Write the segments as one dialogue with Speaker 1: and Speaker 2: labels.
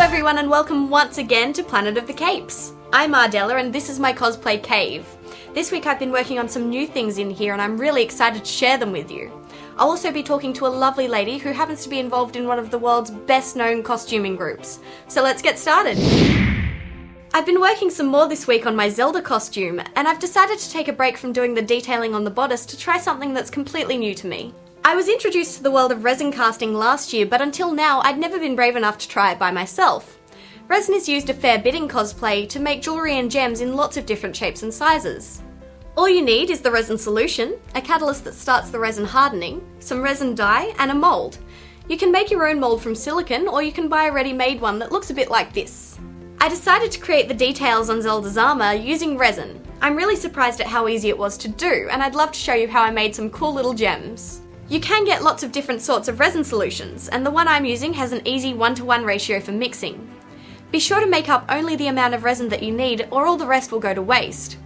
Speaker 1: everyone and welcome once again to Planet of the Capes. I'm Ardella and this is my cosplay cave. This week I've been working on some new things in here and I'm really excited to share them with you. I'll also be talking to a lovely lady who happens to be involved in one of the world's best known costuming groups. So let's get started. I've been working some more this week on my Zelda costume and I've decided to take a break from doing the detailing on the bodice to try something that's completely new to me. I was introduced to the world of resin casting last year, but until now I'd never been brave enough to try it by myself. Resin is used a fair bit in cosplay to make jewellery and gems in lots of different shapes and sizes. All you need is the resin solution, a catalyst that starts the resin hardening, some resin dye, and a mould. You can make your own mould from silicone, or you can buy a ready-made one that looks a bit like this. I decided to create the details on Zelda's armour using resin. I'm really surprised at how easy it was to do, and I'd love to show you how I made some cool little gems. You can get lots of different sorts of resin solutions, and the one I'm using has an easy 1-to-1 ratio for mixing. Be sure to make up only the amount of resin that you need, or all the rest will go to waste.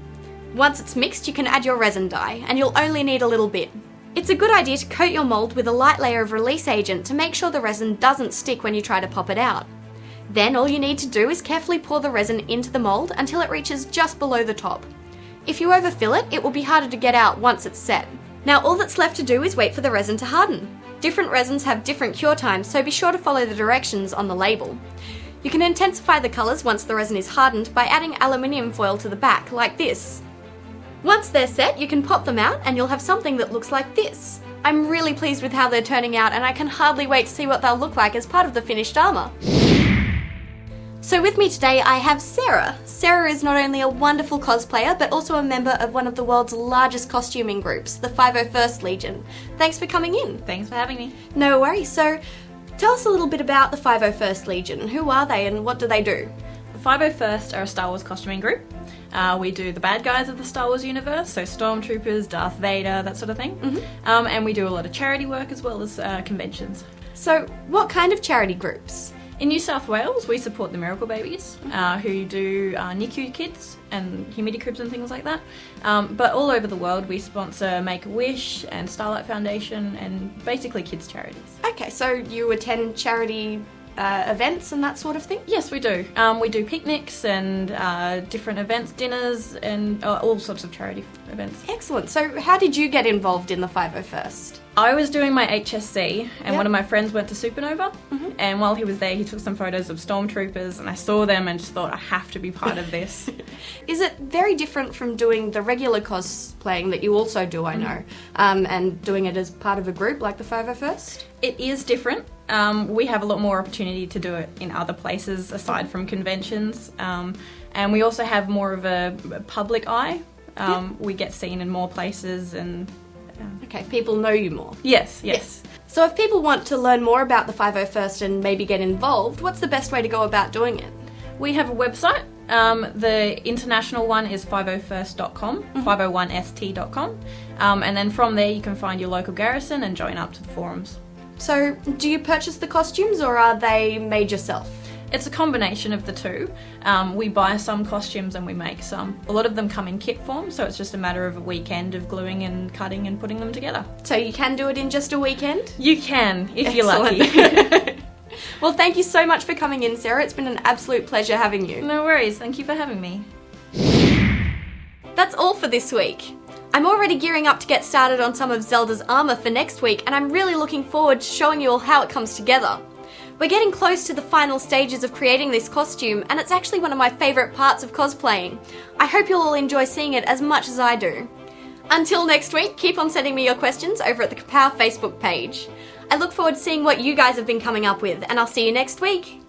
Speaker 1: Once it's mixed, you can add your resin dye, and you'll only need a little bit. It's a good idea to coat your mould with a light layer of release agent to make sure the resin doesn't stick when you try to pop it out. Then all you need to do is carefully pour the resin into the mould until it reaches just below the top. If you overfill it, it will be harder to get out once it's set. Now all that's left to do is wait for the resin to harden. Different resins have different cure times, so be sure to follow the directions on the label. You can intensify the colours once the resin is hardened by adding aluminium foil to the back, like this. Once they're set, you can pop them out and you'll have something that looks like this. I'm really pleased with how they're turning out and I can hardly wait to see what they'll look like as part of the finished armour. So with me today I have Sarah. Sarah is not only a wonderful cosplayer but also a member of one of the world's largest costuming groups, the 501st Legion. Thanks for coming in.
Speaker 2: Thanks for having me.
Speaker 1: No worries. So tell us a little bit about the 501st Legion. Who are they and what do they do?
Speaker 2: The 501st are a Star Wars costuming group. We do the bad guys of the Star Wars universe, so Stormtroopers, Darth Vader, that sort of thing.
Speaker 1: Mm-hmm.
Speaker 2: And we do a lot of charity work as well as conventions.
Speaker 1: So what kind of charity groups?
Speaker 2: In New South Wales, we support the Miracle Babies, who do NICU kids and humidity cribs and things like that. But all over the world, we sponsor Make-A-Wish and Starlight Foundation and basically kids' charities.
Speaker 1: Okay, so you attend charity events and that sort of thing?
Speaker 2: Yes, we do. We do picnics and different events, dinners, and all sorts of charity events.
Speaker 1: Excellent. So how did you get involved in the 501st?
Speaker 2: I was doing my HSC and
Speaker 1: Yep.
Speaker 2: one of my friends went to Supernova, and while he was there he took some photos of Stormtroopers and I saw them and just thought I have to be part of this.
Speaker 1: Is it very different from doing the regular cosplaying that you also do, I know, and doing it as part of a group like the 501st?
Speaker 2: It is different. We have a lot more opportunity to do it in other places aside from conventions, and we also have more of a public eye. We get seen in more places and...
Speaker 1: Okay, people know you more.
Speaker 2: Yes.
Speaker 1: So if people want to learn more about the 501st and maybe get involved, what's the best way to go about doing it?
Speaker 2: We have a website. The international one is 501st.com, 501st.com, and then from there you can find your local garrison and join up to the forums.
Speaker 1: So do you purchase the costumes or are they made yourself?
Speaker 2: It's a combination of the two. We buy some costumes and we make some. A lot of them come in kit form, so it's just a matter of a weekend of gluing and cutting and putting them together.
Speaker 1: So you can do it in just a weekend?
Speaker 2: You can, if
Speaker 1: Excellent.
Speaker 2: you're lucky.
Speaker 1: Well, thank you so much for coming in, Sarah. It's been an absolute pleasure having you.
Speaker 2: No worries, thank you for having me.
Speaker 1: That's all for this week. I'm already gearing up to get started on some of Zelda's armour for next week, and I'm really looking forward to showing you all how it comes together. We're getting close to the final stages of creating this costume, and it's actually one of my favourite parts of cosplaying. I hope you'll all enjoy seeing it as much as I do. Until next week, keep on sending me your questions over at the Kapow Facebook page. I look forward to seeing what you guys have been coming up with, and I'll see you next week.